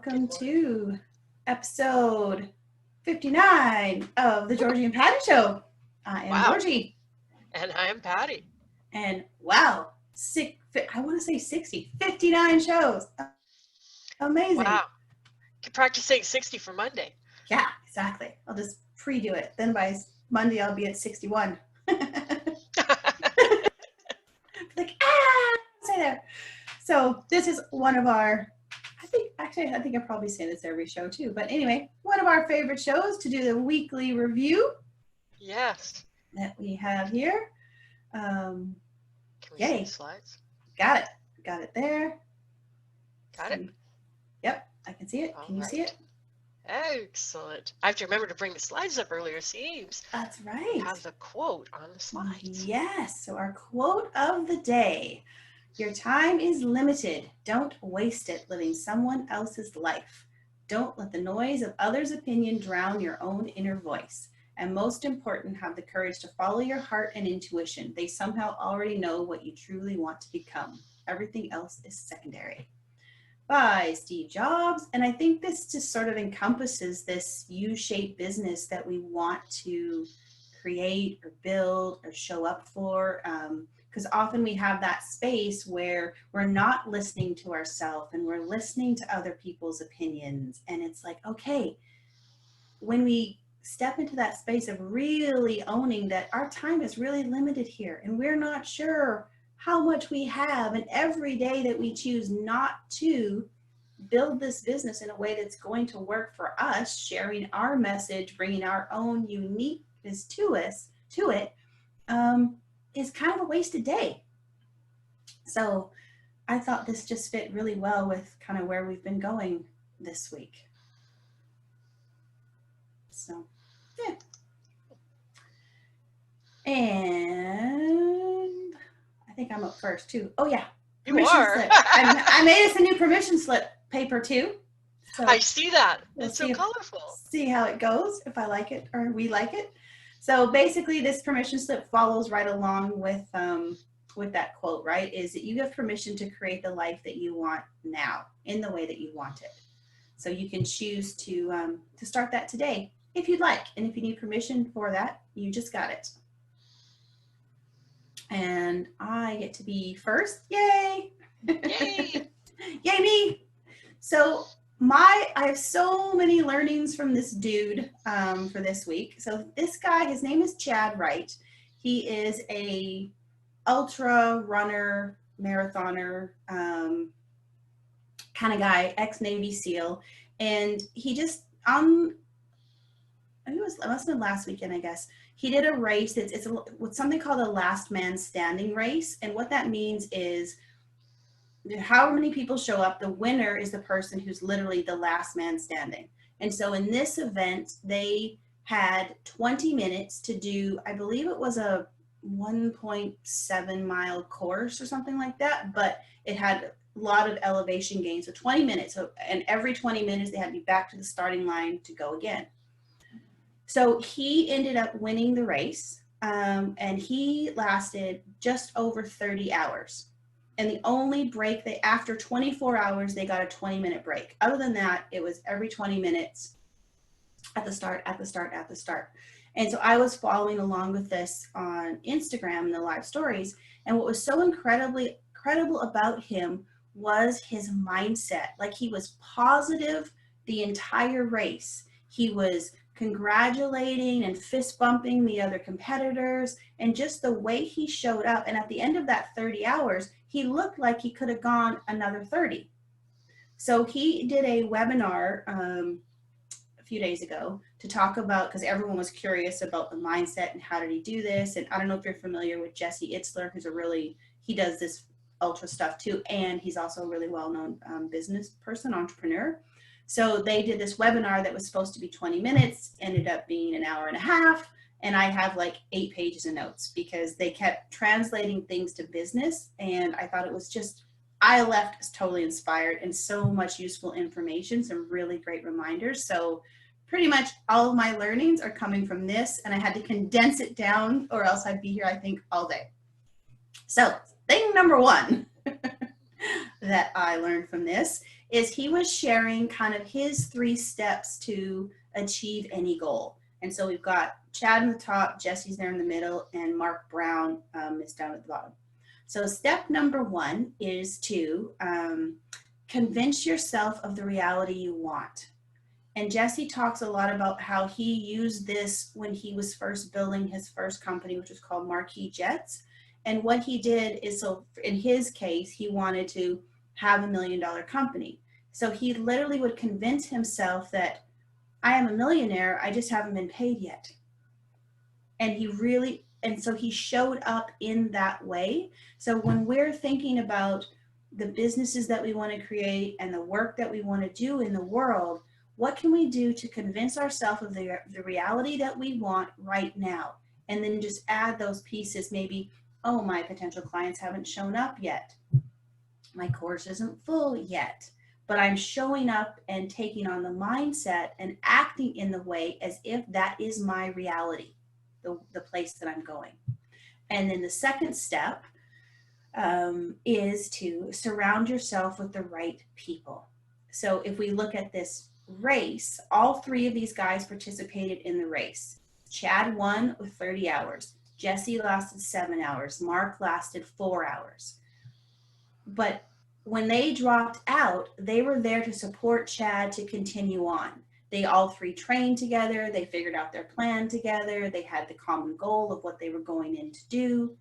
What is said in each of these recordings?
welcome to episode 59 of the Georgie and Patty Show. I am Georgie. And I am Patty. And wow, I want to say 59 shows. Amazing. Wow. Could practice saying 60 for Monday. Yeah, exactly. I'll just pre-do it. Then by Monday, I'll be at 61. Say there. So this is one of our, I think I probably say this every show too, but anyway, one of our favorite shows to do the weekly review. Yes. That we have here. Can we see the slides? Got it there. Got it? Yep, I can see it. Can you see it? Excellent. I have to remember to bring the slides up earlier, seems. That's right. Have the quote on the slides. Yes, so our quote of the day. Your time is limited. Don't waste it living someone else's life. Don't let the noise of others' opinion drown your own inner voice. And most important, have the courage to follow your heart and intuition. They somehow already know what you truly want to become. Everything else is secondary. By Steve Jobs. And I think this just sort of encompasses this U-shaped business that we want to create or build or show up for. Because often we have that space where we're not listening to ourselves and we're listening to other people's opinions. And it's like, okay, when we step into that space of really owning that our time is really limited here and we're not sure how much we have, and every day that we choose not to build this business in a way that's going to work for us, sharing our message, bringing our own uniqueness to it, is kind of a wasted day. So I thought this just fit really well with kind of where we've been going this week. So, yeah. And I think I'm up first too. Oh yeah. You are. I made us a new permission slip paper too. So I see that. It's so colorful. See how it goes, if I like it or we like it. So basically this permission slip follows right along with that quote, right? Is that you have permission to create the life that you want now in the way that you want it. So you can choose to start that today if you'd like. And if you need permission for that, you just got it. And I get to be first. Yay! Yay! Yay me! So I have so many learnings from this dude for this week. So this guy, his name is Wright. He is a ultra runner, marathoner kind of guy, ex-Navy SEAL. And he just, I think it must have been last weekend, I guess. He did a race. It's something called a last man standing race. And what that means is however many people show up, the winner is the person who's literally the last man standing. And so in this event, they had 20 minutes to do, I believe it was a 1.7 mile course or something like that, but it had a lot of elevation gains. So 20 minutes. And every 20 minutes, they had to be back to the starting line to go again. So he ended up winning the race, and he lasted just over 30 hours. And the only break, after 24 hours, they got a 20-minute break. Other than that, it was every 20 minutes at the start. And so I was following along with this on Instagram in the live stories. And what was so incredible about him was his mindset. Like, he was positive the entire race. He was congratulating and fist bumping the other competitors, and just the way he showed up. And at the end of that 30 hours, he looked like he could have gone another 30. So he did a webinar a few days ago to talk about, because everyone was curious about the mindset and how did he do this. And I don't know if you're familiar with Jesse Itzler, who's he does this ultra stuff too. And he's also a really well-known business person, entrepreneur. So they did this webinar that was supposed to be 20 minutes, ended up being an hour and a half. And I have like 8 pages of notes because they kept translating things to business. And I thought it was I left totally inspired and so much useful information, some really great reminders. So pretty much all of my learnings are coming from this, and I had to condense it down or else I'd be here, I think, all day. So thing number one that I learned from this is he was sharing kind of his 3 steps to achieve any goal. And so we've got Chad in the top, Jesse's there in the middle, and Mark Brown is down at the bottom. So step number 1 is to convince yourself of the reality you want. And Jesse talks a lot about how he used this when he was first building his first company, which was called Marquee Jets. And what he did is, so in his case, he wanted to have $1 million company. So he literally would convince himself that I am a millionaire, I just haven't been paid yet. And so he showed up in that way. So when we're thinking about the businesses that we want to create and the work that we want to do in the world, what can we do to convince ourselves of the reality that we want right now? And then just add those pieces. Maybe, oh, my potential clients haven't shown up yet. My course isn't full yet, but I'm showing up and taking on the mindset and acting in the way as if that is my reality, the place that I'm going. And then the second step is to surround yourself with the right people. So if we look at this race, all 3 of these guys participated in the race. Chad won with 30 hours. Jesse lasted 7 hours. Mark lasted 4 hours. But when they dropped out, they were there to support Chad to continue on. They all 3 trained together. They figured out their plan together. They had the common goal of what they were going in to do.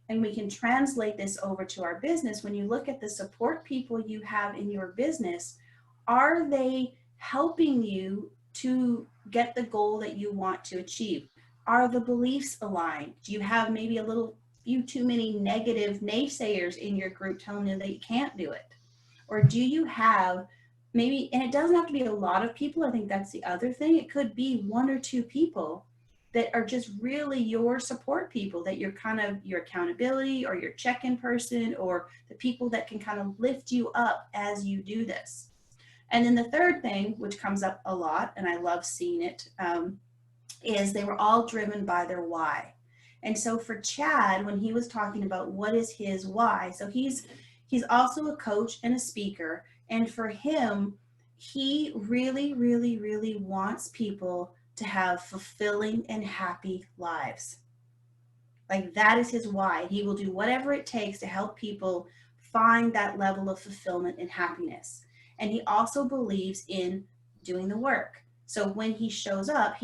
And we can translate this over to our business. When you look at the support people you have in your business, are they helping you to get the goal that you want to achieve? Are the beliefs aligned? Do you have maybe a little few too many negative naysayers in your group telling you that you can't do it? Or do you have maybe, and it doesn't have to be a lot of people, I think that's the other thing, it could be 1 or 2 people that are just really your support people, that you're kind of your accountability or your check-in person, or the people that can kind of lift you up as you do this. And then the third thing, which comes up a lot, and I love seeing it, is they were all driven by their why. And so for Chad, when he was talking about what is his why, so he's also a coach and a speaker. And for him, he really, really, really wants people to have fulfilling and happy lives. Like, that is his why. He will do whatever it takes to help people find that level of fulfillment and happiness. And he also believes in doing the work. So when he shows up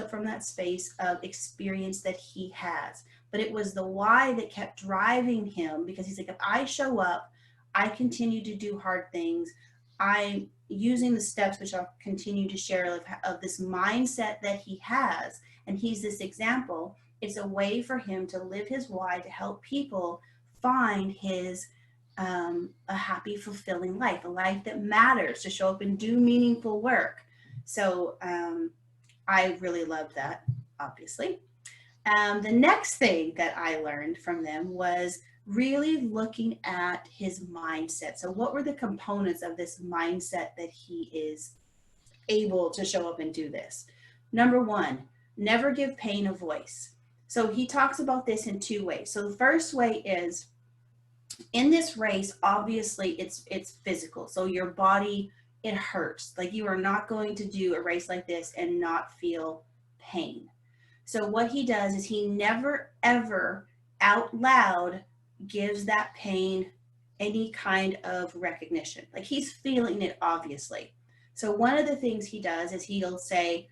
from that space of experience that he has. But it was the why that kept driving him, because he's like, if I show up, I continue to do hard things. I'm using the steps, which I'll continue to share, of this mindset that he has. And he's this example. It's a way for him to live his why, to help people find his a happy, fulfilling life, a life that matters, to show up and do meaningful work. So I really loved that, obviously. The next thing that I learned from them was really looking at his mindset. So what were the components of this mindset that he is able to show up and do this? Number 1, never give pain a voice. So he talks about this in 2 ways. So the first way is, in this race, obviously it's physical. So your body, it hurts. Like, you are not going to do a race like this and not feel pain. So what he does is he never, ever out loud gives that pain any kind of recognition. Like, he's feeling it, obviously. So one of the things he does is he'll say,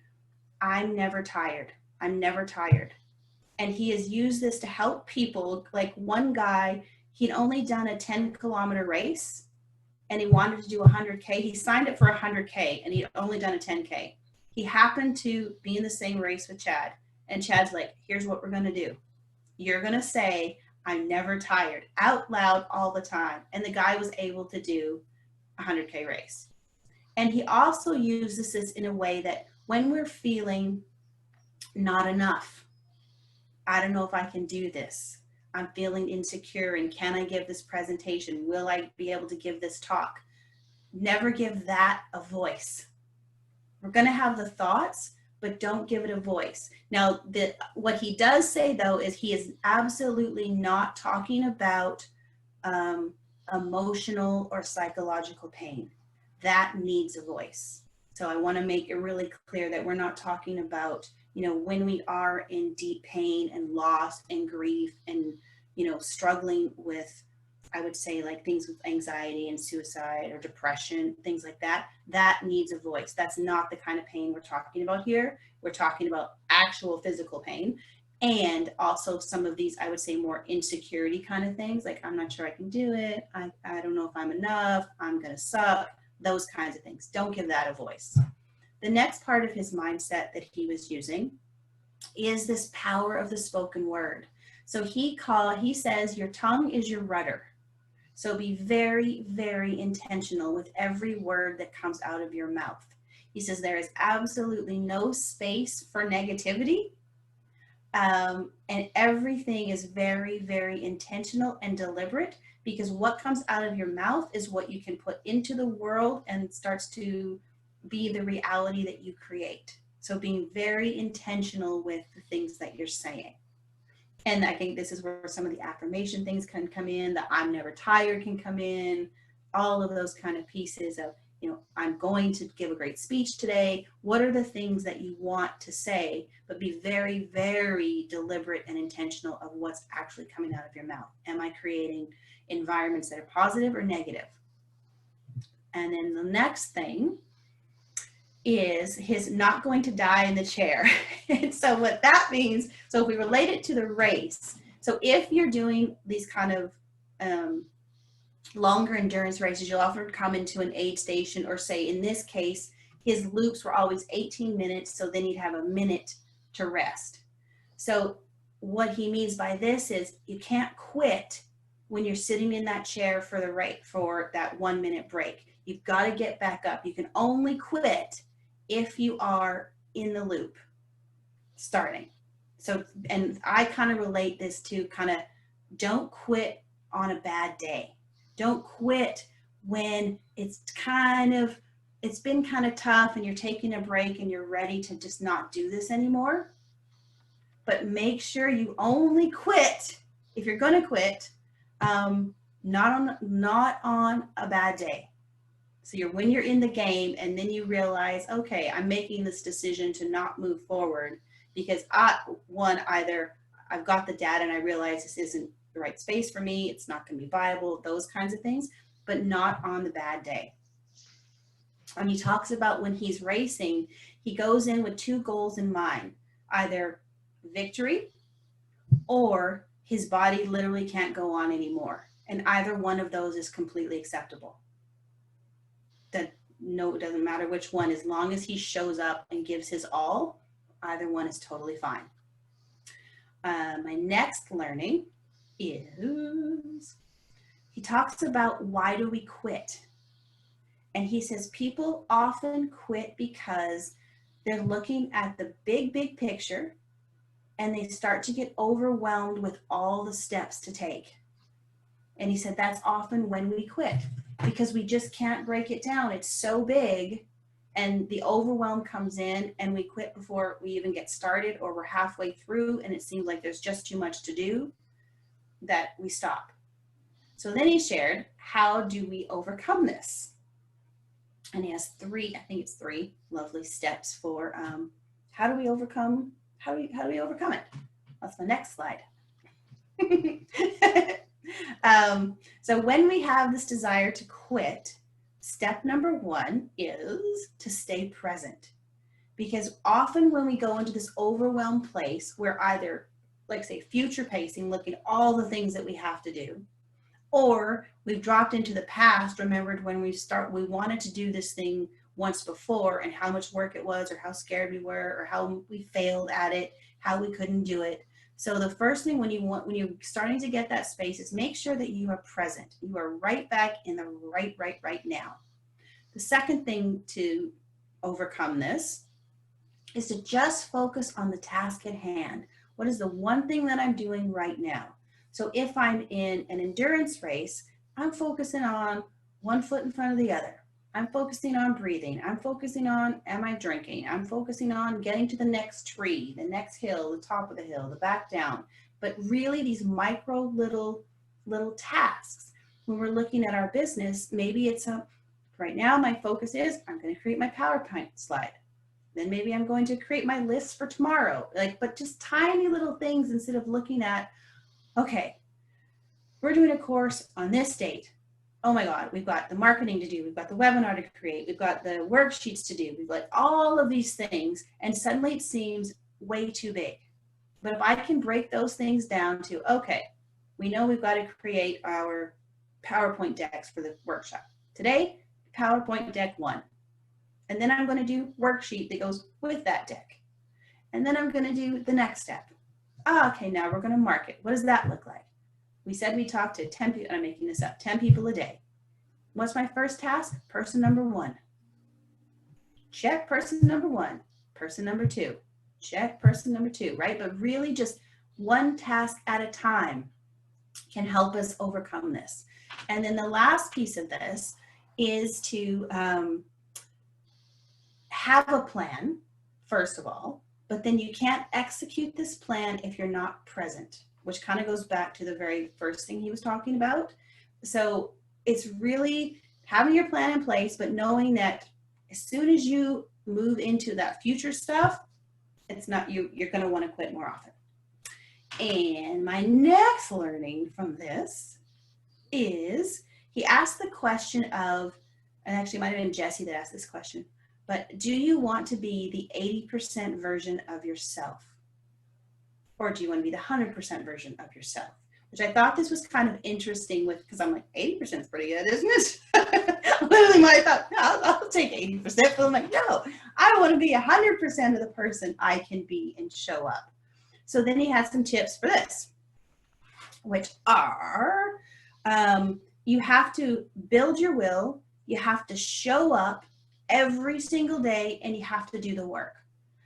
I'm never tired. I'm never tired. And he has used this to help people. Like, one guy, he'd only done a 10-kilometer race and he wanted to do 100K. He signed up for 100K and he'd only done a 10K. He happened to be in the same race with Chad. And Chad's like, here's what we're going to do. You're going to say, I'm never tired, out loud all the time. And the guy was able to do a 100K race. And he also uses this in a way that when we're feeling not enough, I don't know if I can do this, I'm feeling insecure, and can I give this presentation? Will I be able to give this talk? Never give that a voice. We're going to have the thoughts, but don't give it a voice. Now, what he does say, though, is he is absolutely not talking about emotional or psychological pain. that needs a voice. So I want to make it really clear that we're not talking about, when we are in deep pain and loss and grief and, struggling with, I would say, like things with anxiety and suicide or depression, things like that, that needs a voice. That's not the kind of pain we're talking about here. We're talking about actual physical pain. And also some of these, I would say, more insecurity kind of things, like I'm not sure I can do it. I don't know if I'm enough. I'm going to suck. Those kinds of things. Don't give that a voice. The next part of his mindset that he was using is this power of the spoken word. So he says your tongue is your rudder. So be very, very intentional with every word that comes out of your mouth. He says there is absolutely no space for negativity. And everything is very, very intentional and deliberate, because what comes out of your mouth is what you can put into the world and starts to be the reality that you create. So being very intentional with the things that you're saying. And I think this is where some of the affirmation things can come in, the I'm never tired can come in, all of those kind of pieces of, I'm going to give a great speech today. What are the things that you want to say, but be very, very deliberate and intentional of what's actually coming out of your mouth. Am I creating environments that are positive or negative? And then the next thing is his not going to die in the chair. And so what that means, so if we relate it to the race, so if you're doing these kind of longer endurance races, you'll often come into an aid station, or say in this case, his loops were always 18 minutes. So then you'd have a minute to rest. So what he means by this is you can't quit when you're sitting in that chair for the rate for that 1 minute break. You've got to get back up. You can only quit if you are in the loop starting. So, and I kind of relate this to kind of don't quit on a bad day. Don't quit when it's been kind of tough and you're taking a break and you're ready to just not do this anymore. But make sure you only quit if you're going to quit, not on a bad day. So when you're in the game and then you realize, okay, I'm making this decision to not move forward because either I've got the data and I realize this isn't the right space for me, it's not going to be viable, those kinds of things, but not on the bad day. And he talks about when he's racing, he goes in with two goals in mind, either victory or his body literally can't go on anymore. And either one of those is completely acceptable. It doesn't matter which one, as long as he shows up and gives his all, either one is totally fine. My next learning is he talks about why do we quit? And he says people often quit because they're looking at the big picture and they start to get overwhelmed with all the steps to take. And he said that's often when we quit, because we just can't break it down. It's so big and the overwhelm comes in and we quit before we even get started, or we're halfway through and it seems like there's just too much to do, that we stop. So then he shared, how do we overcome this? And he has three lovely steps for how do we overcome it? That's my next slide. So when we have this desire to quit, step number one is to stay present. Because often when we go into this overwhelmed place, we're either, like say, future pacing, looking at all the things that we have to do, or we've dropped into the past, remembered when we wanted to do this thing once before and how much work it was, or how scared we were, or how we failed at it, how we couldn't do it. So the first thing when you're starting to get that space is make sure that you are present. You are right back in the right now. The second thing to overcome this is to just focus on the task at hand. What is the one thing that I'm doing right now? So if I'm in an endurance race, I'm focusing on one foot in front of the other. I'm focusing on breathing. I'm focusing on, am I drinking? I'm focusing on getting to the next tree, the next hill, the top of the hill, the back down. But really these micro little tasks. When we're looking at our business, maybe it's Right now, my focus is I'm going to create my PowerPoint slide. Then maybe I'm going to create my list for tomorrow. But just tiny little things instead of looking at, okay, we're doing a course on this date. Oh my God, we've got the marketing to do. We've got the webinar to create. We've got the worksheets to do. We've got all of these things. And suddenly it seems way too big. But if I can break those things down to, okay, we know we've got to create our PowerPoint decks for the workshop. Today, PowerPoint deck 1. And then I'm going to do worksheet that goes with that deck. And then I'm going to do the next step. Okay, now we're going to market. What does that look like? We said we talked to 10 people, I'm making this up, 10 people a day. What's my first task? Person number 1. Check person number 1. Person number 2. Check person number 2, right? But really just one task at a time can help us overcome this. And then the last piece of this is to have a plan, first of all, but then you can't execute this plan if you're not present, which kind of goes back to the very first thing he was talking about. So it's really having your plan in place, but knowing that as soon as you move into that future stuff, it's not you're going to want to quit more often. And my next learning from this is he asked the question of, and actually it might have been Jesse that asked this question, but do you want to be the 80% version of yourself? Or do you want to be the 100% version of yourself? Which I thought this was kind of interesting with, because I'm like, 80% is pretty good, isn't it? Literally, I thought, no, I'll take 80%. But I'm like, no, I want to be 100% of the person I can be and show up. So then he had some tips for this, which are, you have to build your will, you have to show up every single day, and you have to do the work.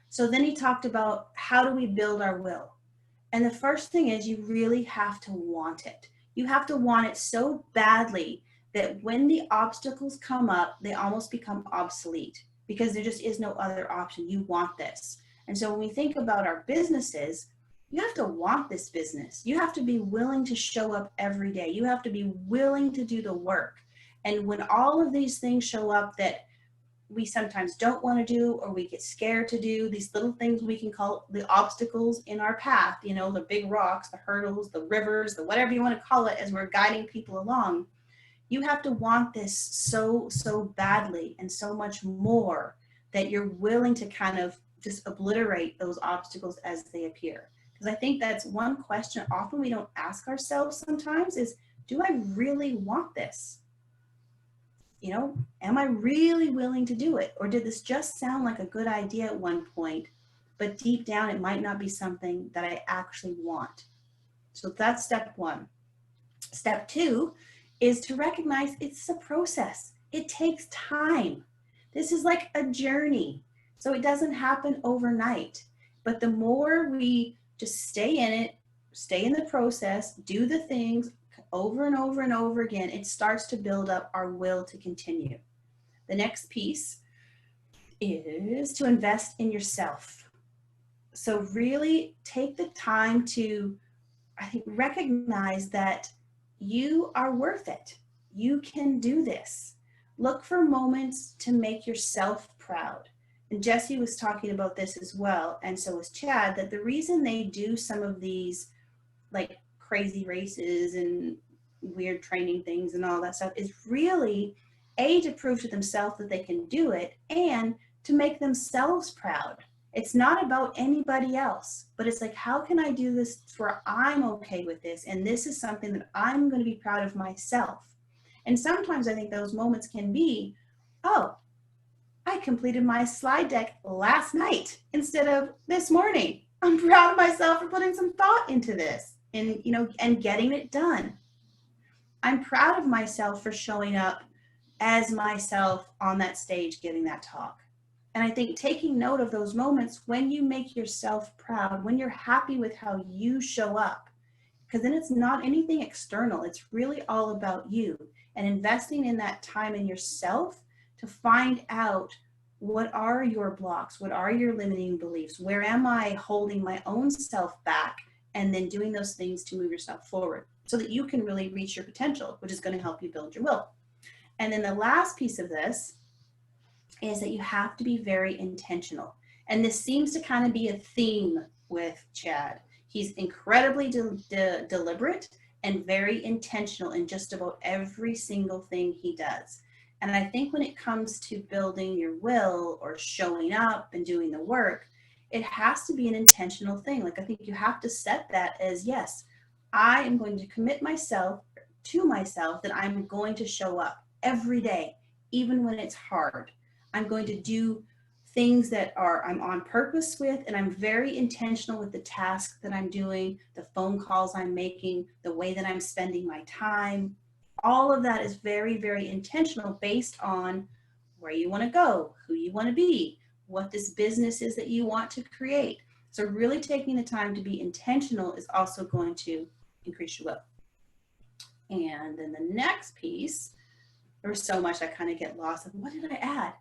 So then he talked about how do we build our will? And the first thing is you really have to want it. You have to want it so badly that when the obstacles come up, they almost become obsolete because there just is no other option. You want this. And so when we think about our businesses, you have to want this business. You have to be willing to show up every day. You have to be willing to do the work. And when all of these things show up that we sometimes don't want to do, or we get scared to do, these little things we can call the obstacles in our path, you know, the big rocks, the hurdles, the rivers, the whatever you want to call it as we're guiding people along, you have to want this so badly and so much more that you're willing to kind of just obliterate those obstacles as they appear. Because I think that's one question often we don't ask ourselves sometimes is, do I really want this? You know, am I really willing to do it? Or did this just sound like a good idea at one point, but deep down it might not be something that I actually want? So that's step 1. Step 2 is to recognize it's a process. It takes time. This is like a journey. So it doesn't happen overnight. But the more we just stay in it, stay in the process, do the things over and over and over again, it starts to build up our will to continue. The next piece is to invest in yourself. So really take the time to, I think, recognize that you are worth it. You can do this. Look for moments to make yourself proud. And Jesse was talking about this as well, and so was Chad, that the reason they do some of these like crazy races and weird training things and all that stuff is really to prove to themselves that they can do it and to make themselves proud. It's not about anybody else, but it's like, how can I do this where I'm okay with this? And this is something that I'm going to be proud of myself. And sometimes I think those moments can be, oh, I completed my slide deck last night instead of this morning. I'm proud of myself for putting some thought into this and, you know, and getting it done. I'm proud of myself for showing up as myself on that stage, giving that talk. And I think taking note of those moments when you make yourself proud, when you're happy with how you show up, because then it's not anything external. It's really all about you and investing in that time in yourself to find out what are your blocks, what are your limiting beliefs, where am I holding my own self back, and then doing those things to move yourself forward so that you can really reach your potential, which is going to help you build your will. And then the last piece of this is that you have to be very intentional. And this seems to kind of be a theme with Chad. He's incredibly deliberate and very intentional in just about every single thing he does. And I think when it comes to building your will or showing up and doing the work, it has to be an intentional thing. Like, I think you have to set that as, yes, I am going to commit myself to myself that I'm going to show up every day, even when it's hard. I'm going to do things that I'm on purpose with, and I'm very intentional with the task that I'm doing, the phone calls I'm making, the way that I'm spending my time. All of that is very, very intentional based on where you want to go, who you want to be, what this business is that you want to create. So really taking the time to be intentional is also going to increase your will. And then the next piece, there's so much I kind of get lost in. What did I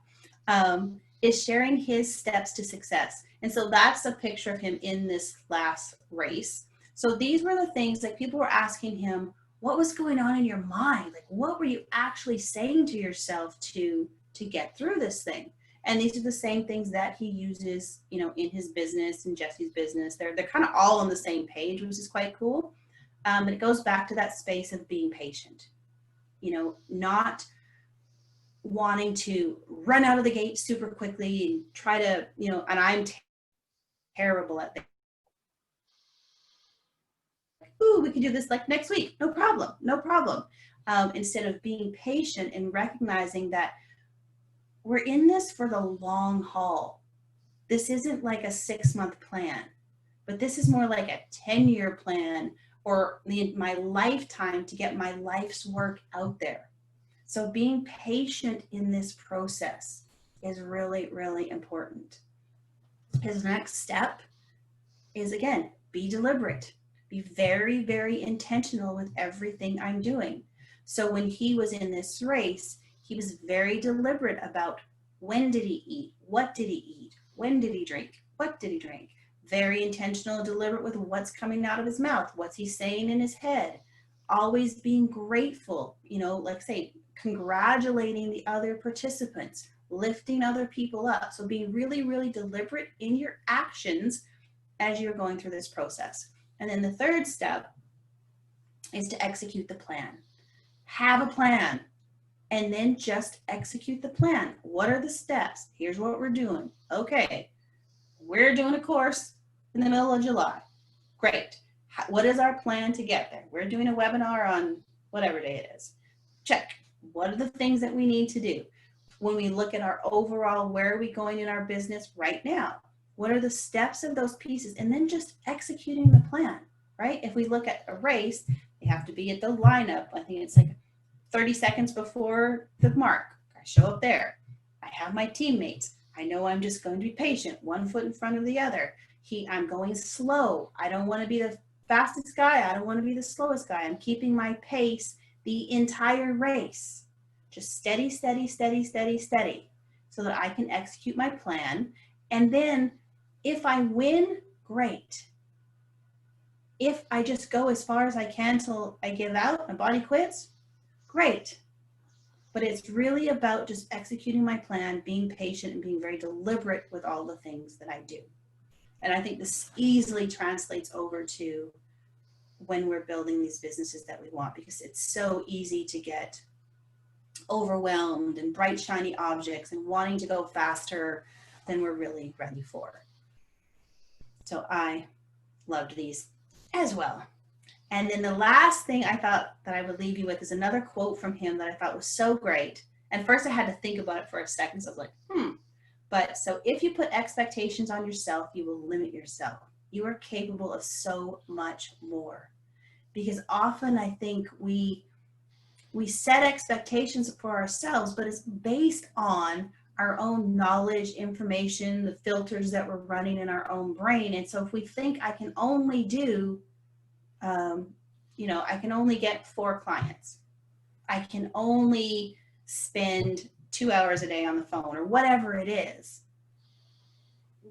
add? Is sharing his steps to success. And so that's a picture of him in this last race. So these were the things that people were asking him, what was going on in your mind? Like, what were you actually saying to yourself to get through this thing? And these are the same things that he uses, you know, in his business and Jesse's business. They're kind of all on the same page, which is quite cool. But it goes back to that space of being patient, you know, not wanting to run out of the gate super quickly and try to, you know, and I'm terrible at that. Ooh, we can do this like next week. No problem. No problem. Instead of being patient and recognizing that we're in this for the long haul. This isn't like a 6-month plan, but this is more like a 10-year plan, or my lifetime to get my life's work out there. So being patient in this process is really, really important. His next step is, again, be deliberate. Be very, very intentional with everything I'm doing. So when he was in this race, he was very deliberate about when did he eat, what did he eat, when did he drink, what did he drink. Very intentional and deliberate with what's coming out of his mouth, what's he saying in his head. Always being grateful, you know, like say, congratulating the other participants, lifting other people up. So being really, really deliberate in your actions as you're going through this process. And then the third step is to execute the plan. Have a plan and then just execute the plan. What are the steps? Here's what we're doing. Okay, we're doing a course in the middle of July. Great. What is our plan to get there? We're doing a webinar on whatever day it is. Check. What are the things that we need to do? When we look at our overall, where are we going in our business right now? What are the steps of those pieces? And then just executing the plan, right? If we look at a race, they have to be at the lineup. I think it's like 30 seconds before the mark. I show up there. I have my teammates. I know I'm just going to be patient, one foot in front of the other. I'm going slow. I don't want to be the fastest guy. I don't want to be the slowest guy. I'm keeping my pace the entire race. Just steady, steady, steady, steady, steady, so that I can execute my plan. And then if I win, great. If I just go as far as I can till I give out, my body quits, great. But it's really about just executing my plan, being patient, and being very deliberate with all the things that I do. And I think this easily translates over to when we're building these businesses that we want, because it's so easy to get overwhelmed and bright, shiny objects and wanting to go faster than we're really ready for. So I loved these as well. And then the last thing I thought that I would leave you with is another quote from him that I thought was so great. And first I had to think about it for a second. So I was like, But so if you put expectations on yourself, you will limit yourself. You are capable of so much more. Because often I think we set expectations for ourselves, but it's based on our own knowledge, information, the filters that we're running in our own brain. And so if we think I can only do, I can only get 4 clients. I can only spend 2 hours a day on the phone or whatever it is.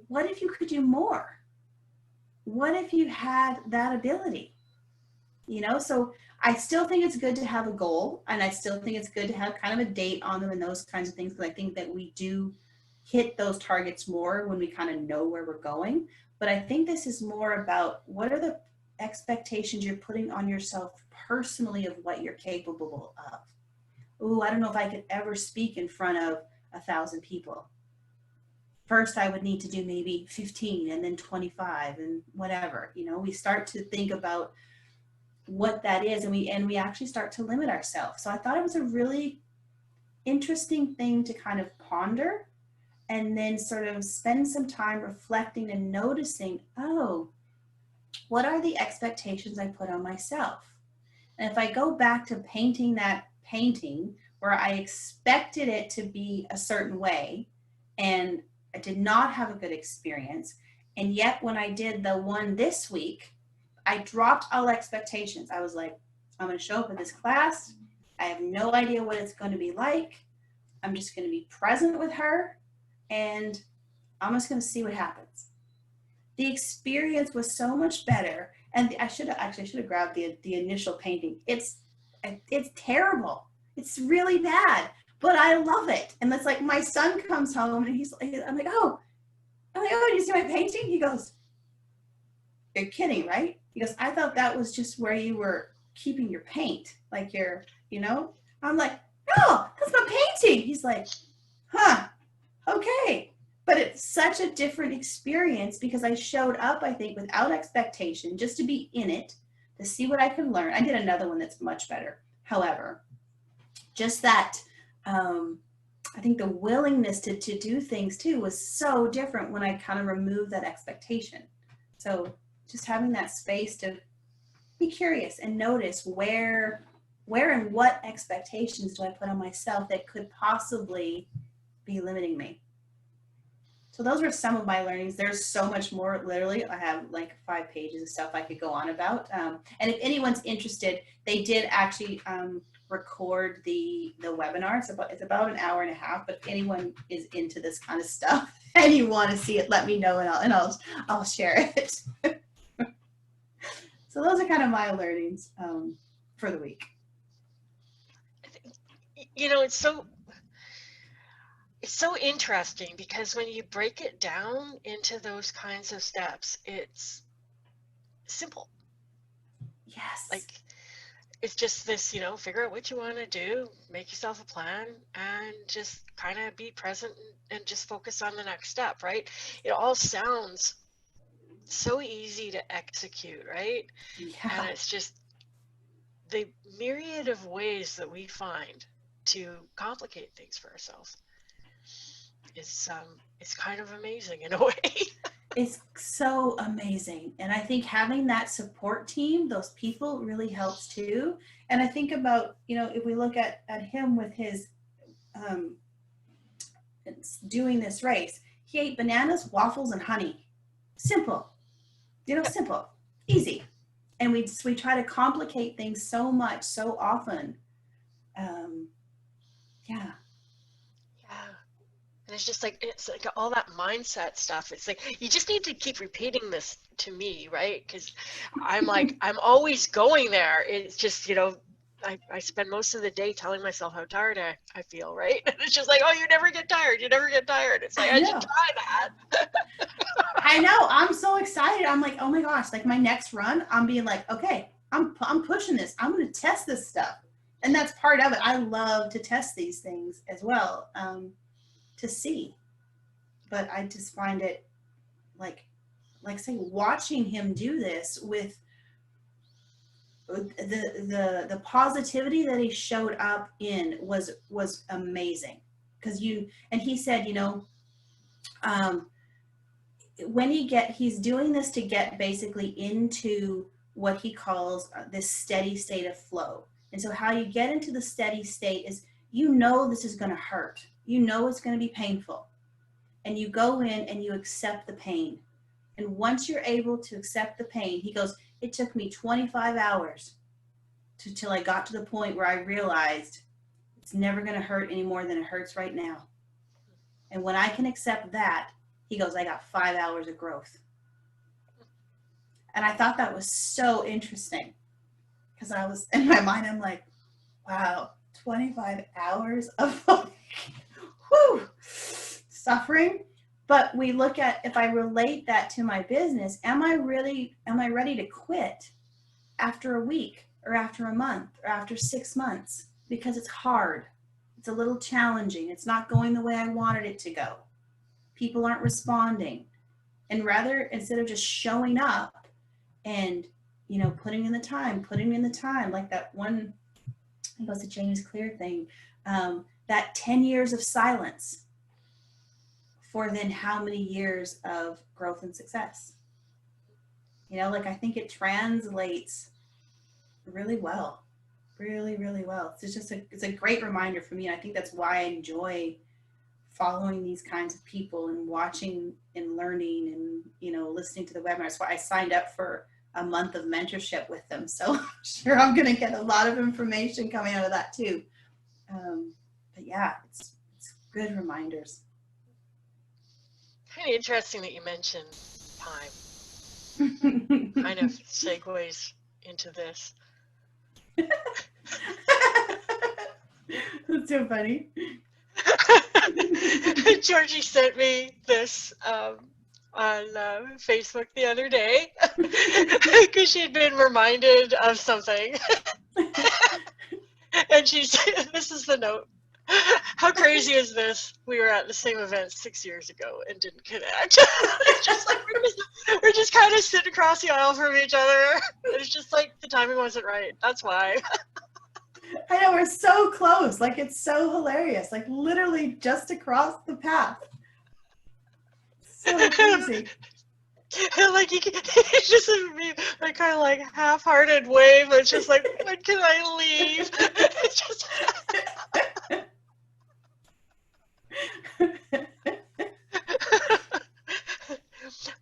What if you could do more? What if you had that ability? you know? So I still think it's good to have a goal, and I still think it's good to have kind of a date on them and those kinds of things, because I think that we do hit those targets more when we kind of know where we're going. But I think this is more about what are the expectations you're putting on yourself personally of what you're capable of. Ooh, I don't know if I could ever speak in front of 1,000 people. First, I would need to do maybe 15 and then 25 and whatever. You know, we start to think about what that is, and we actually start to limit ourselves. So I thought it was a really interesting thing to kind of ponder, and then sort of spend some time reflecting and noticing, oh, what are the expectations I put on myself? And if I go back to painting that painting where I expected it to be a certain way and I did not have a good experience, and yet when I did the one this week, I dropped all expectations. I was like, I'm going to show up at this class. I have no idea what it's going to be like. I'm just going to be present with her, and I'm just going to see what happens. The experience was so much better. And I should have grabbed the initial painting. It's terrible. It's really bad, but I love it. And it's like my son comes home and I'm like, oh, did you see my painting? He goes, you're kidding, right? He goes, I thought that was just where you were keeping your paint, like I'm like, no, that's my painting. He's like, huh, okay. But it's such a different experience because I showed up, I think, without expectation, just to be in it, to see what I can learn. I did another one that's much better. However, just that, I think the willingness to do things too was so different when I kind of removed that expectation. So just having that space to be curious and notice where and what expectations do I put on myself that could possibly be limiting me. So those were some of my learnings. There's so much more. Literally, I have like 5 pages of stuff I could go on about. And if anyone's interested, they did actually record the webinar. It's about an hour and a half. But if anyone is into this kind of stuff and you want to see it, let me know and I'll share it. So those are kind of my learnings for the week. It's so interesting because when you break it down into those kinds of steps, it's simple. Yes. Like it's just this, figure out what you want to do, make yourself a plan, and just kind of be present and just focus on the next step, right? It all sounds so easy to execute, right? Yeah. And it's just the myriad of ways that we find to complicate things for ourselves. It's kind of amazing in a way. It's so amazing. And I think having that support team, those people really helps too. And I think about, if we look at him with his doing this race, he ate bananas, waffles, and honey. Simple, simple, easy. And we try to complicate things so much, so often. Yeah. And it's like all that mindset stuff. It's like you just need to keep repeating this to me, right? Because I'm always going there. It's just I spend most of the day telling myself how tired I feel, right? And it's just like, oh, you never get tired. It's like I should try that. I know. I'm so excited. I'm like, oh my gosh! Like my next run, I'm being like, okay, I'm pushing this. I'm going to test this stuff, and that's part of it. I love to test these things as well. To see, but I just find it like say watching him do this with the positivity that he showed up in was amazing. Because he said, when he's doing this to get basically into what he calls this steady state of flow. And so how you get into the steady state is, this is going to hurt. It's going to be painful. And you go in and you accept the pain. And once you're able to accept the pain, he goes, it took me 25 hours till I got to the point where I realized it's never going to hurt any more than it hurts right now. And when I can accept that, he goes, I got 5 hours of growth. And I thought that was so interesting. because I was in my mind, I'm like, wow, 25 hours of whew, suffering. But we look at, if I relate that to my business, am I ready to quit after a week or after a month or after 6 months? Because it's hard. It's a little challenging. It's not going the way I wanted it to go. People aren't responding. And rather, instead of just showing up and, putting in the time, like that one, I think it was the James Clear thing, that 10 years of silence for then how many years of growth and success. Like I think it translates really well, really, really well. It's just it's a great reminder for me. And I think that's why I enjoy following these kinds of people and watching and learning and, listening to the webinars. That's why I signed up for a month of mentorship with them. So I'm sure I'm going to get a lot of information coming out of that too. But yeah, it's good reminders. Kind of interesting that you mentioned time. Kind of segues into this. That's so funny. Georgie sent me this on Facebook the other day because she'd been reminded of something. And she said, this is the note. How crazy is this? We were at the same event 6 years ago and didn't connect. It's just like we're just kind of sitting across the aisle from each other. It's just like the timing wasn't right. That's why. I know, we're so close. Like, it's so hilarious. Like, literally just across the path. So crazy. Like it's just a kind of like half-hearted wave. It's just like, when can I leave? It's just.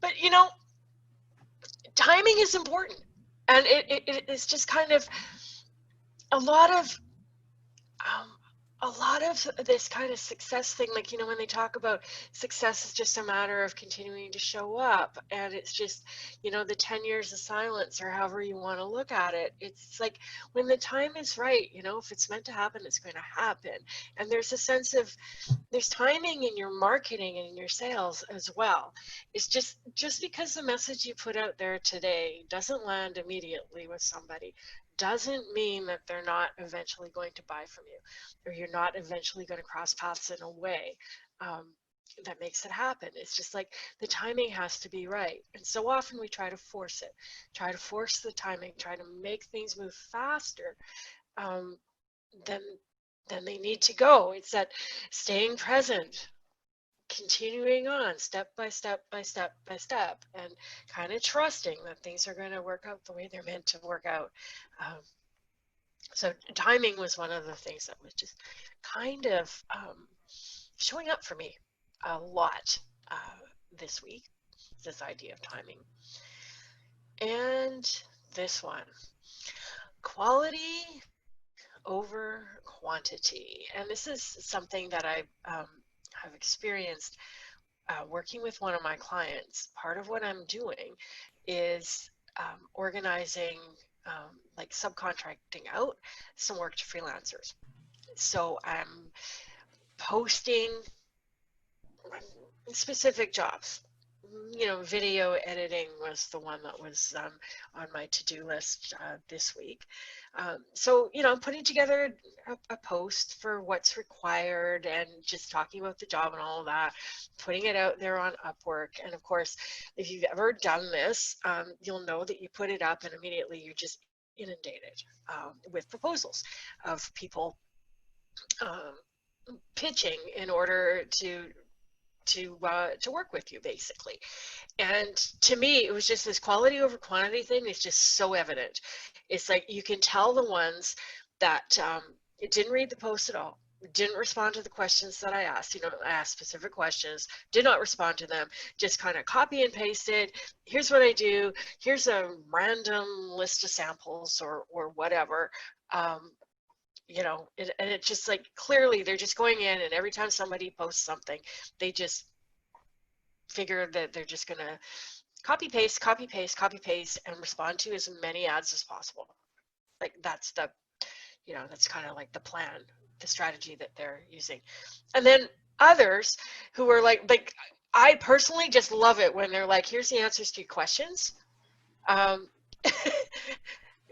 But timing is important, and it's just kind of a lot of this kind of success thing, like when they talk about success is just a matter of continuing to show up, and it's just the 10 years of silence, or however you want to look at it. It's like, when the time is right, if it's meant to happen, it's going to happen. And there's a sense of, there's timing in your marketing and in your sales as well. It's just because the message you put out there today doesn't land immediately with somebody doesn't mean that they're not eventually going to buy from you, or you're not eventually going to cross paths in a way that makes it happen. It's just like, the timing has to be right. And so often we try to force it, try to force the timing, try to make things move faster than they need to go. It's that staying present, continuing on step by step by step by step, and kind of trusting that things are going to work out the way they're meant to work out. So timing was one of the things that was just kind of showing up for me a lot this week, this idea of timing. And this one, quality over quantity. And this is something that I have experienced working with one of my clients. Part of what I'm doing is organizing, like subcontracting out some work to freelancers. So I'm posting specific jobs. Video editing was the one that was on my to-do list this week. So, I'm putting together a post for what's required and just talking about the job and all of that, putting it out there on Upwork. And of course, if you've ever done this, you'll know that you put it up and immediately you're just inundated with proposals of people pitching in order to work with you, basically. And to me, it was just this quality over quantity thing is just so evident. It's like, you can tell the ones that it didn't read the post at all, didn't respond to the questions that I asked. I asked specific questions, did not respond to them, just kind of copy and pasted. Here's what I do. Here's a random list of samples or whatever. And it's just like, clearly they're just going in, and every time somebody posts something, they just figure that they're just going to copy paste, copy paste, copy paste, and respond to as many ads as possible. Like that's the, that's kind of like the plan, the strategy that they're using. And then others who are like I personally just love it when they're like, here's the answers to your questions. Um,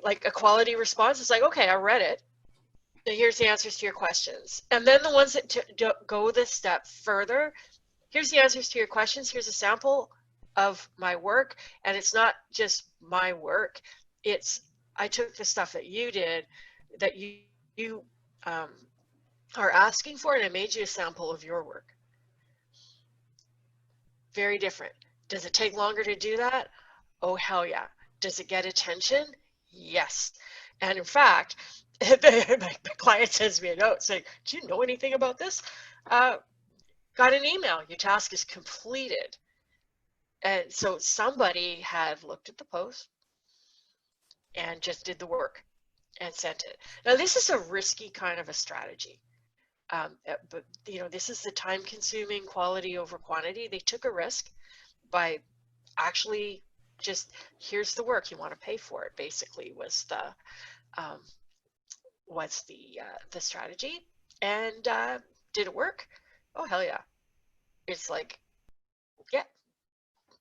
like a quality response. It's like, okay, I read it. Here's the answers to your questions. And then the ones that go this step further, here's the answers to your questions. Here's a sample of my work. And it's not just my work. It's, I took the stuff that you did, that you are asking for, and I made you a sample of your work. Very different. Does it take longer to do that? Oh, hell yeah. Does it get attention? Yes. And in fact, my client sends me a note saying, do you know anything about this? Got an email. Your task is completed. And so somebody had looked at the post and just did the work and sent it. Now, this is a risky kind of a strategy. But, this is the time-consuming quality over quantity. They took a risk by actually just, here's the work, you want to pay for it, basically, was the strategy. And did it work? Oh, hell yeah. It's like, yeah,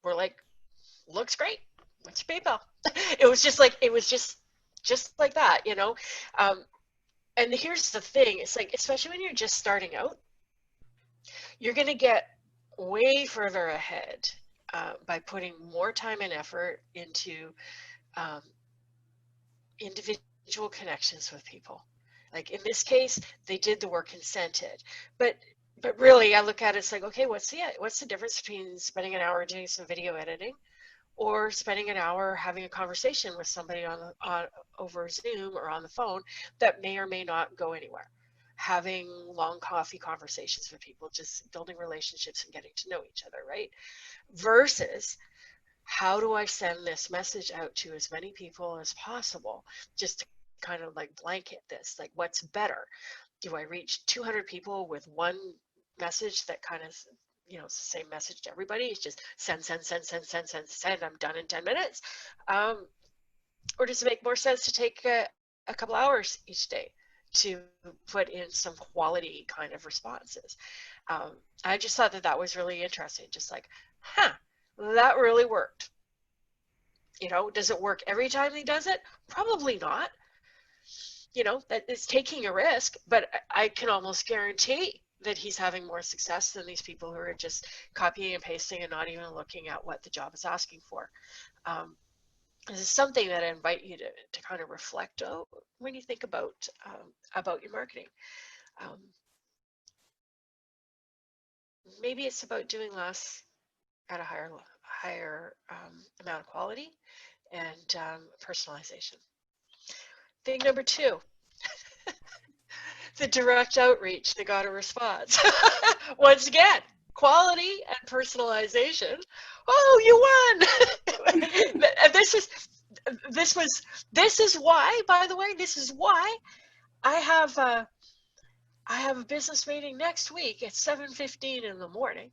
we're like, looks great. What's your PayPal? It was just like that, and here's the thing, it's like, especially when you're just starting out, you're going to get way further ahead by putting more time and effort into individual connections with people. Like in this case, they did the work and sent it. But really, I look at it, it's like, okay, what's the difference between spending an hour doing some video editing or spending an hour having a conversation with somebody on over Zoom or on the phone that may or may not go anywhere? Having long coffee conversations with people, just building relationships and getting to know each other, right? Versus, how do I send this message out to as many people as possible, just to kind of like blanket this, like what's better? Do I reach 200 people with one message that kind of, it's the same message to everybody? It's just send, I'm done in 10 minutes. Or does it make more sense to take a couple hours each day to put in some quality kind of responses? I just thought that was really interesting. Just like, that really worked. Does it work every time he does it? Probably not. That is taking a risk, but I can almost guarantee that he's having more success than these people who are just copying and pasting and not even looking at what the job is asking for. This is something that I invite you to kind of reflect on when you think about your marketing. Maybe it's about doing less at a higher amount of quality and personalization. Thing number 2, the direct outreach that got a response. Once again, quality and personalization. Oh, you won! This is why, by the way, this is why I have a business meeting next week at 7:15 in the morning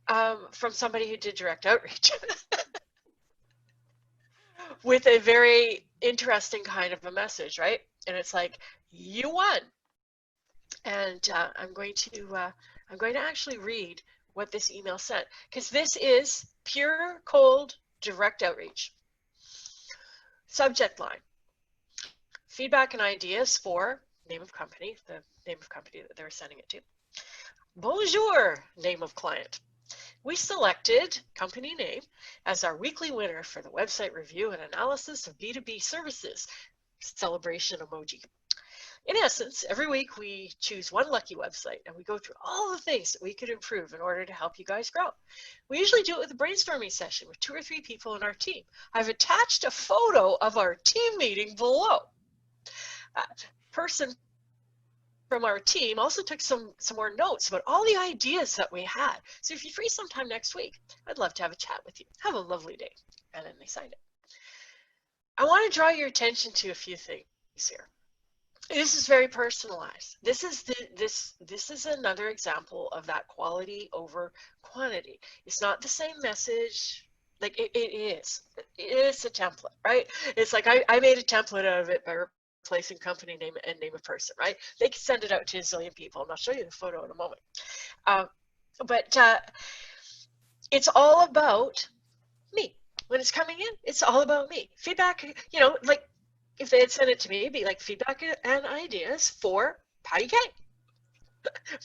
from somebody who did direct outreach with a very interesting kind of a message, right? And it's like, you won. And I'm going to actually read what this email said, because this is pure cold direct outreach. Subject line: feedback and ideas for name of company, the name of company that they're sending it to. Bonjour, name of client. We selected company name as our weekly winner for the website review and analysis of B2B services. Celebration emoji. In essence, every week we choose one lucky website and we go through all the things that we could improve in order to help you guys grow. We usually do it with a brainstorming session with 2 or 3 people in our team. I've attached a photo of our team meeting below. Person from our team also took some more notes about all the ideas that we had. So if you're free sometime next week, I'd love to have a chat with you. Have a lovely day. And then they signed it. I want to draw your attention to a few things here. This is very personalized. This is another example of that quality over quantity. It's not the same message Like it's a template, right? It's like I made a template out of it by replacing company name and name of person, right? They can send it out to a zillion people, and I'll show you the photo in a moment. But it's all about me. When it's coming in, it's all about me. Feedback, like if they had sent it to me, it'd be like feedback and ideas for Patty K.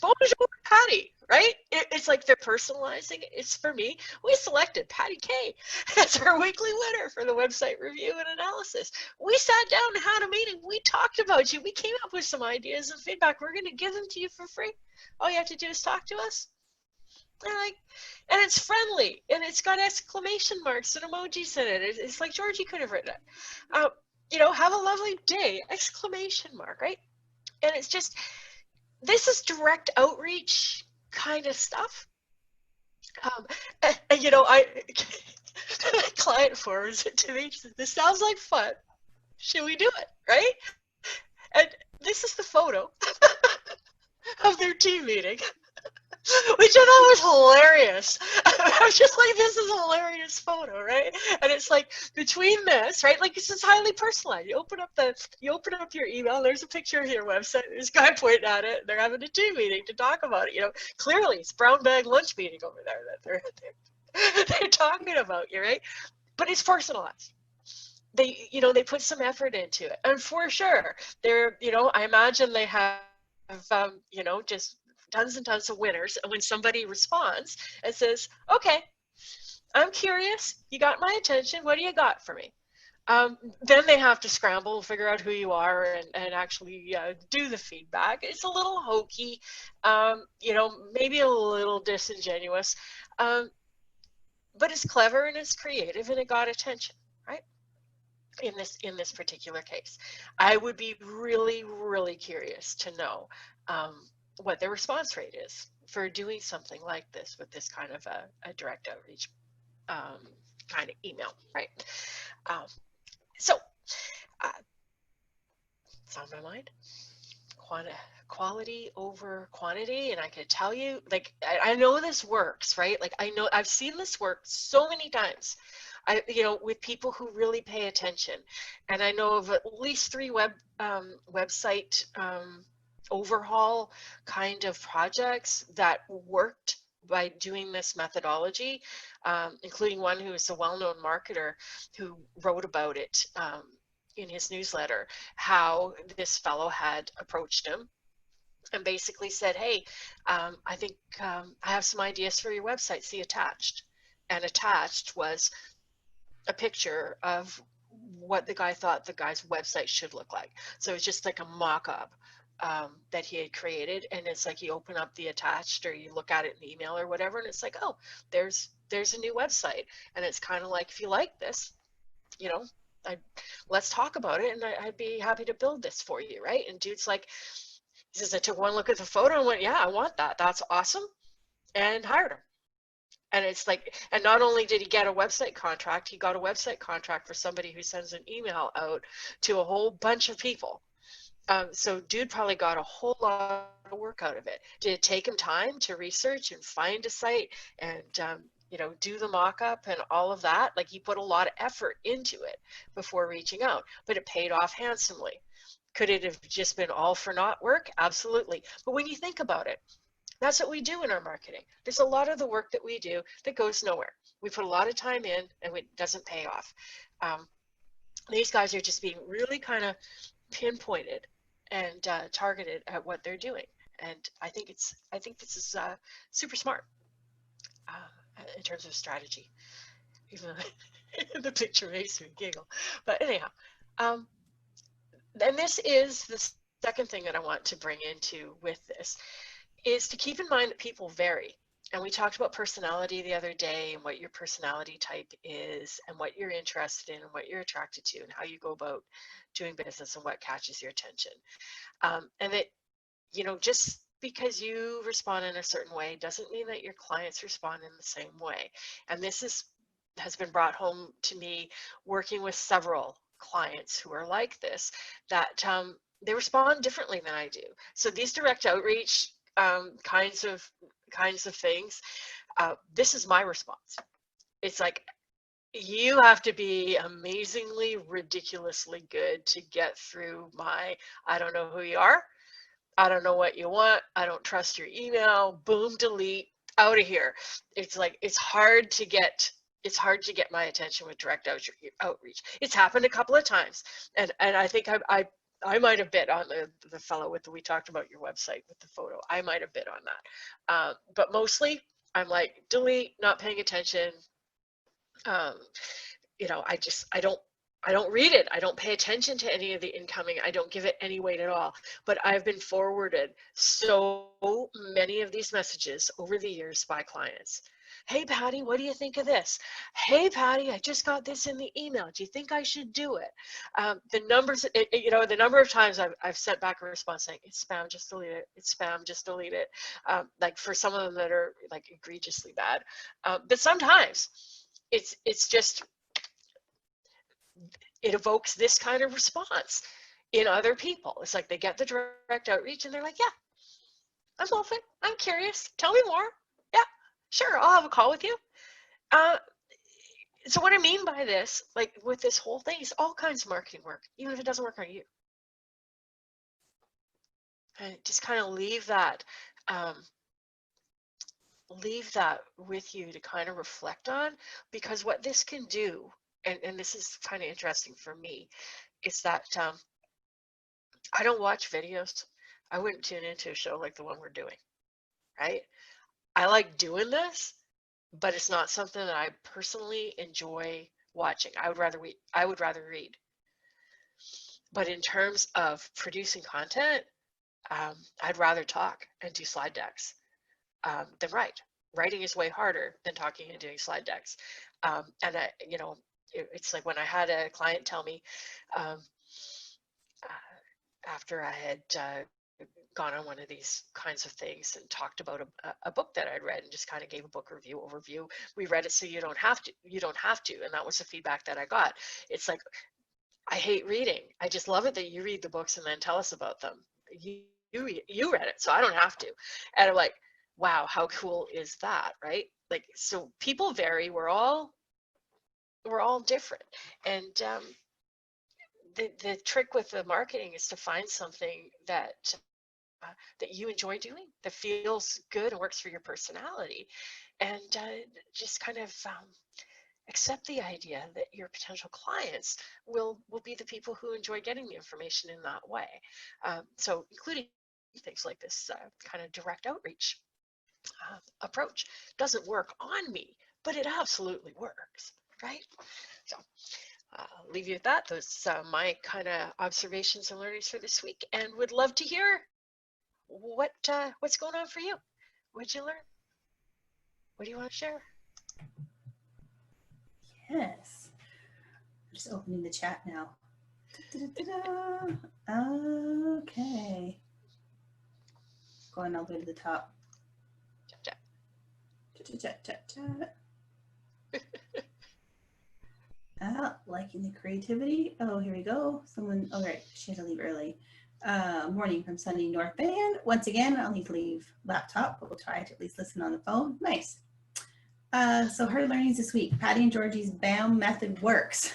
Bonjour, Patty, right? It's like they're personalizing it. It's for me. We selected Patty K as our weekly winner for the website review and analysis. We sat down and had a meeting. We talked about you. We came up with some ideas and feedback. We're going to give them to you for free. All you have to do is talk to us. And it's friendly, and it's got exclamation marks and emojis in it. It's like Georgie could have written it. Have a lovely day! Exclamation mark, right? And it's just, this is direct outreach kind of stuff. I client forwards it to me. This sounds like fun. Should we do it? Right? And this is the photo of their team meeting, which I thought was hilarious. I was just like, this is a hilarious photo, right? And it's like between this, right? Like, this is highly personalized. You open up your email. There's a picture of your website. There's a guy pointing at it. They're having a team meeting to talk about it. Clearly it's brown bag lunch meeting over there that they're talking about you, right? But it's personalized. They put some effort into it, and for sure, I imagine they have, just tons and tons of winners. And when somebody responds and says, okay, I'm curious, you got my attention, what do you got for me? Then they have to scramble, figure out who you are, and actually do the feedback. It's a little hokey, maybe a little disingenuous, but it's clever and it's creative and it got attention, right? In this particular case, I would be really, really curious to know what the response rate is for doing something like this with this kind of a direct outreach kind of email, right? So it's on my mind. Quality over quantity, and I could tell you, like, I know this works, right? Like, I know I've seen this work so many times. With people who really pay attention, and I know of at least 3 website overhaul kind of projects that worked by doing this methodology, including one who is a well-known marketer who wrote about it in his newsletter, how this fellow had approached him and basically said, hey, I think I have some ideas for your website, see attached. And attached was a picture of what the guy thought the guy's website should look like. So it's just like a mock-up that he had created, and it's like you open up the attached, or you look at it in email or whatever, and it's like, oh, there's a new website. And it's kind of like, if you like this, let's talk about it, and I'd be happy to build this for you, right? And dude's like, he says, I took one look at the photo and went, yeah, I want that. That's awesome, and hired him. And it's like, and not only did he get a website contract, he got a website contract for somebody who sends an email out to a whole bunch of people. So dude probably got a whole lot of work out of it. Did it take him time to research and find a site and, do the mock-up and all of that? Like, he put a lot of effort into it before reaching out, but it paid off handsomely. Could it have just been all for naught work? Absolutely. But when you think about it, that's what we do in our marketing. There's a lot of the work that we do that goes nowhere. We put a lot of time in and it doesn't pay off. These guys are just being really kind of pinpointed and targeted at what they're doing. And I think this is super smart in terms of strategy. Even though the picture makes me giggle. But anyhow, and this is the second thing that I want to bring into with this, is to keep in mind that people vary. And we talked about personality the other day, and what your personality type is, and what you're interested in, and what you're attracted to, and how you go about doing business, and what catches your attention. And that, just because you respond in a certain way doesn't mean that your clients respond in the same way. And this has been brought home to me working with several clients who are like this, that they respond differently than I do. So these direct outreach kinds of things, this is my response. It's like, you have to be amazingly, ridiculously good to get through my, I don't know who you are. I don't know what you want. I don't trust your email. Boom, delete, out of here. It's like, it's hard to get my attention with direct outreach. It's happened a couple of times. And I think I might have bit on the fellow with we talked about your website with the photo. I might have bit on that. But mostly I'm like, delete, not paying attention. Um, I don't read it. I don't pay attention to any of the incoming. I don't give it any weight at all. But I've been forwarded so many of these messages over the years by clients. Hey, Patty, what do you think of this? Hey, Patty, I just got this in the email. Do you think I should do it? The numbers, the number of times I've sent back a response saying, it's spam, just delete it. It's spam, just delete it. Like for some of them that are like egregiously bad. But sometimes it's just, it evokes this kind of response in other people. It's like they get the direct outreach and they're like, yeah, I'm open. I'm curious. Tell me more. Yeah, sure. I'll have a call with you. So what I mean by this, like with this whole thing, is all kinds of marketing work, even if it doesn't work on you. And just kind of leave that with you to kind of reflect on, because what this can do, and this is kind of interesting for me, is that I don't watch videos. I wouldn't tune into a show like the one we're doing, right? I like doing this, but it's not something that I personally enjoy watching. I would rather read. But in terms of producing content, I'd rather talk and do slide decks than write. Writing is way harder than talking and doing slide decks. And it's like when I had a client tell me, after I had gone on one of these kinds of things and talked about a book that I'd read and just kind of gave a book overview. We read it so you don't have to. And that was the feedback that I got. It's like, I hate reading. I just love it that you read the books and then tell us about them. You read it, so I don't have to. And I'm like, wow, how cool is that, right? Like, so people vary. We're all different. And the trick with the marketing is to find something that you enjoy doing, that feels good and works for your personality, and just kind of accept the idea that your potential clients will be the people who enjoy getting the information in that way. So including things like this kind of direct outreach approach doesn't work on me, but it absolutely works, right? So I'll leave you with that. Those my kind of observations and learnings for this week, and would love to hear what's going on for you. What'd you learn? What do you want to share? Yes. I'm just opening the chat now. Okay. Going all the way to the top. Chat. Liking the creativity. Oh, here we go. Someone, all right, she had to leave early. Morning from sunny North Van. Once again, I'll need to leave laptop, but we'll try to at least listen on the phone. Nice. So her learnings this week. Patty and Georgie's BAM method works.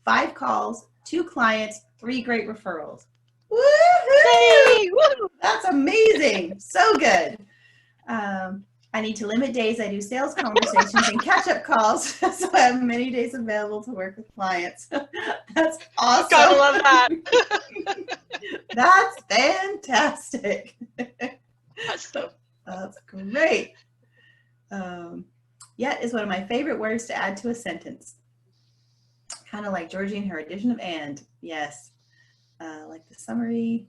5 calls, 2 clients, 3 great referrals. Woohoo! Woo! That's amazing. So good. I need to limit days I do sales conversations and catch-up calls, so I have many days available to work with clients. That's awesome. Gotta love that. That's fantastic. Awesome. That's great. Yet is one of my favorite words to add to a sentence. Kind of like Georgie and her addition of and. Yes. Like the summary.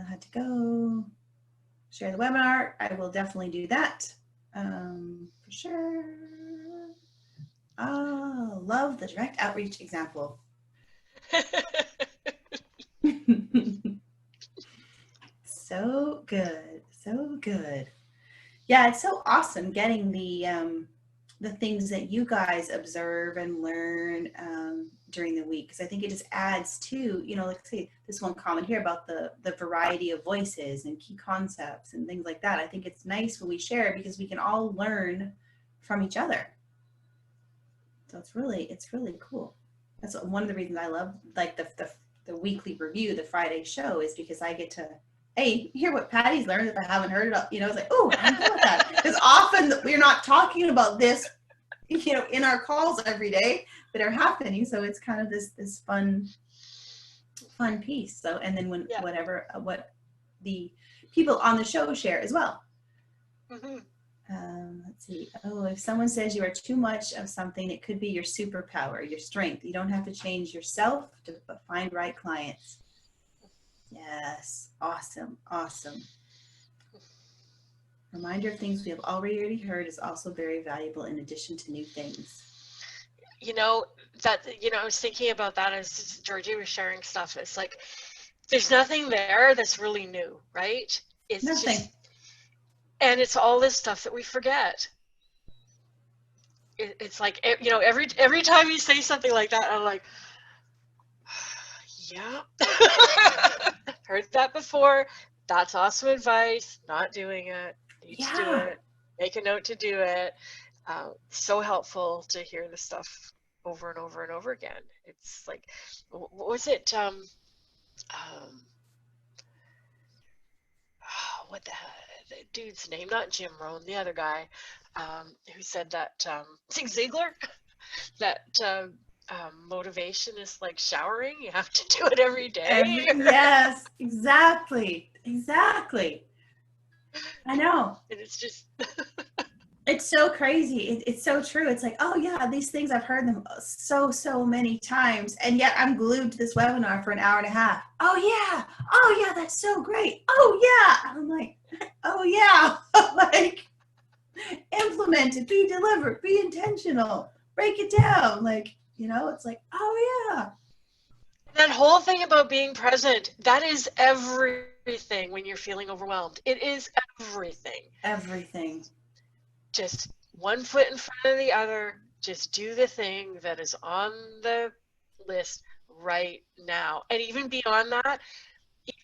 Had to go. Share the webinar. I will definitely do that. For sure. Oh, love the direct outreach example. So good. So good. Yeah, it's so awesome getting the things that you guys observe and learn during the week, because I think it just adds to, let's say this one comment here about the variety of voices and key concepts and things like that. I think it's nice when we share because we can all learn from each other. So it's really cool. That's one of the reasons I love like the weekly review, the Friday show, is because I get to, hey, hear what Patty's learned if I haven't heard it. You know, it's like, oh, I didn't know about that. Because often we're not talking about this, you know, in our calls every day, but are happening. So it's kind of this fun piece. So, and then when what the people on the show share as well. Mm-hmm. Let's see. Oh, if someone says you are too much of something, it could be your superpower, your strength. You don't have to change yourself to find right clients. Yes. Awesome. Awesome. Reminder of things we have already heard is also very valuable in addition to new things. You know, I was thinking about that as Georgie was sharing stuff. It's like, there's nothing there that's really new, right? It's nothing. And it's all this stuff that we forget. It's like, you know, every time you say something like that, I'm like, yeah, heard that before. That's awesome advice. Not doing it. Need to do it. Make a note to do it. So helpful to hear this stuff over and over and over again. It's like, what was it? What the hell? The dude's name, not Jim Rohn, the other guy, who said that, Zig Ziglar, that motivation is like showering. You have to do it every day. Yes, exactly. I know. And it's just it's so crazy. It's so true. It's like, oh yeah, these things, I've heard them so many times, and yet I'm glued to this webinar for an hour and a half. Oh yeah, that's so great. Oh yeah. I'm like, oh yeah. Like, implement it, be deliberate, be intentional, break it down. Like, you know, it's like, oh yeah. That whole thing about being present, that is everything when you're feeling overwhelmed. It is everything. Just one foot in front of the other. Just do the thing that is on the list right now. And even beyond that,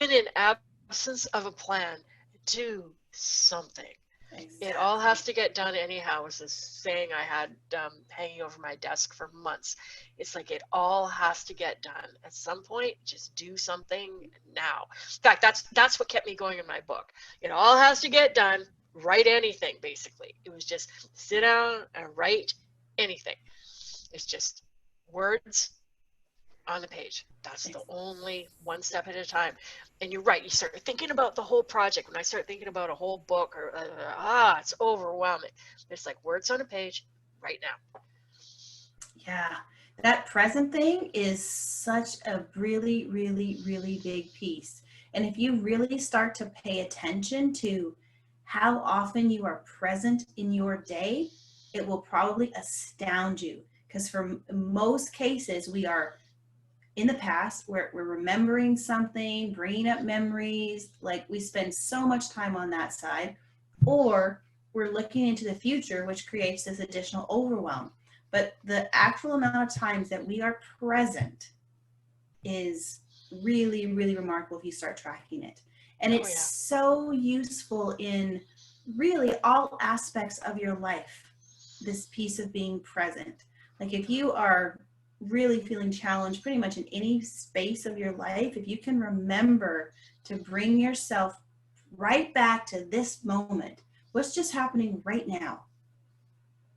even in absence of a plan, do something. Exactly. It all has to get done anyhow, was this saying I had hanging over my desk for months. It's like, it all has to get done at some point. Just do something now. In fact, that's what kept me going in my book. It all has to get done. Write anything, basically. It was just sit down and write anything. It's just words on the page. That's the only one step at a time. And you're right, you start thinking about the whole project. When I start thinking about a whole book, or it's overwhelming. It's like words on a page right now. Yeah, that present thing is such a really big piece. And if you really start to pay attention to how often you are present in your day, it will probably astound you. Because for most cases, we are in the past, we're remembering something, bringing up memories, like we spend so much time on that side, or we're looking into the future, which creates this additional overwhelm. But the actual amount of times that we are present is really remarkable if you start tracking it. And it's so useful in really all aspects of your life, this piece of being present. Like if you are really feeling challenged pretty much in any space of your life, if you can remember to bring yourself right back to this moment, what's just happening right now,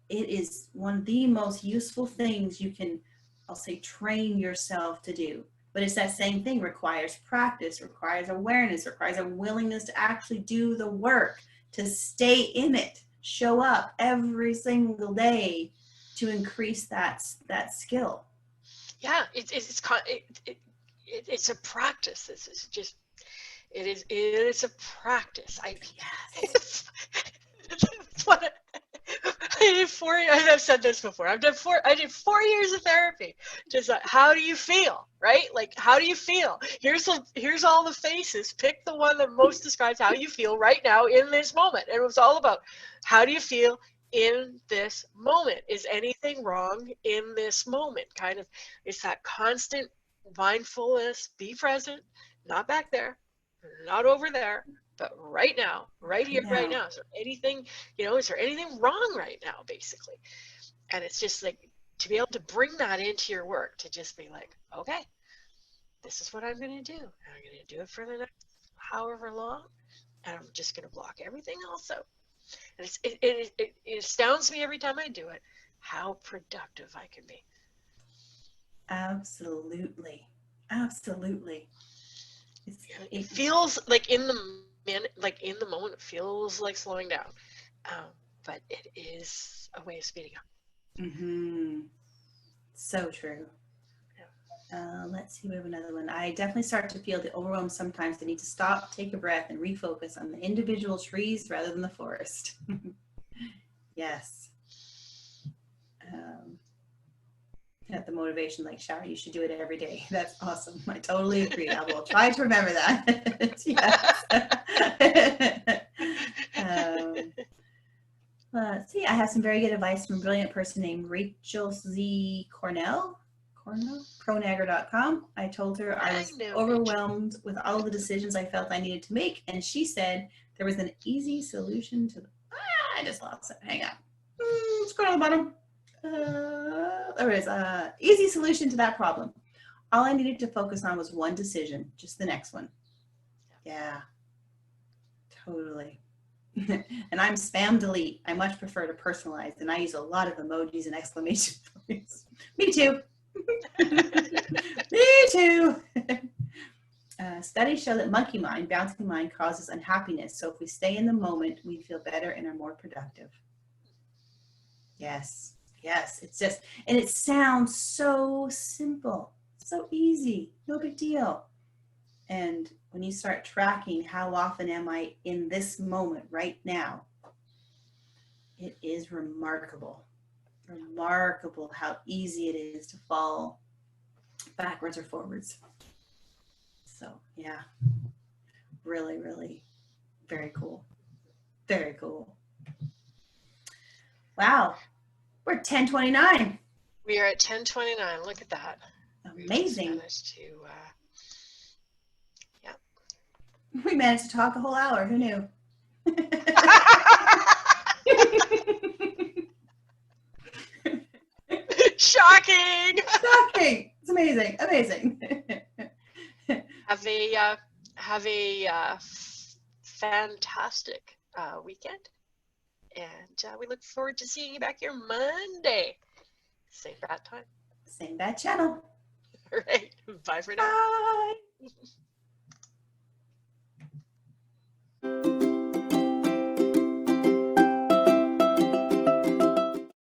it is one of the most useful things you can, I'll say, train yourself to do. But it's that same thing, requires practice, requires awareness, requires a willingness to actually do the work, to stay in it, show up every single day to increase that skill. Yeah, it's a practice. It is a practice. It's what I did 4 years. I've said this before. I did 4 years of therapy. Just like, how do you feel, right? Like, how do you feel? Here's all the faces. Pick the one that most describes how you feel right now in this moment. And it was all about, how do you feel in this moment? Is anything wrong in this moment? Kind of, it's that constant mindfulness. Be present, not back there, not over there, but right now, right here, right now. Is there anything, is there anything wrong right now, basically? And it's just like, to be able to bring that into your work, to just be like, okay, this is what I'm going to do. I'm going to do it for the next however long, and I'm just going to block everything else out. And it astounds me every time I do it, how productive I can be. Absolutely. Absolutely. It feels like in the minute, like in the moment, it feels like slowing down. But it is a way of speeding up. Mm-hmm. So true. Let's see, we have another one. I definitely start to feel the overwhelm sometimes. I need to stop, take a breath, and refocus on the individual trees rather than the forest. Yes. At the motivation, like, shower, you should do it every day. That's awesome. I totally agree. I will try to remember that. Yes. Let's see. I have some very good advice from a brilliant person named Rachel Z. Pronagger.com. I told her I was overwhelmed with all the decisions I felt I needed to make, and she said there was an easy solution to I just lost it. Hang on. Scroll on the bottom. There it is. Easy solution to that problem. All I needed to focus on was one decision, just the next one. Yeah, totally. And I'm spam delete. I much prefer to personalize, and I use a lot of emojis and exclamation points. Me too. Me too. Studies show that monkey mind, bouncing mind, causes unhappiness. So if we stay in the moment, we feel better and are more productive. Yes. Yes. It's just, and it sounds so simple, so easy, no big deal. And when you start tracking how often am I in this moment right now, it is remarkable how easy it is to fall backwards or forwards. So yeah, really, really very cool. Very cool. Wow. We're 10:29. We are at 10:29. Look at that. Amazing. We managed to, We managed to talk a whole hour. Who knew? Shocking. Shocking. It's amazing. Amazing. Have a fantastic weekend, and we look forward to seeing you back here Monday. Same bad time. Same bad channel. All right. Bye for now. Bye.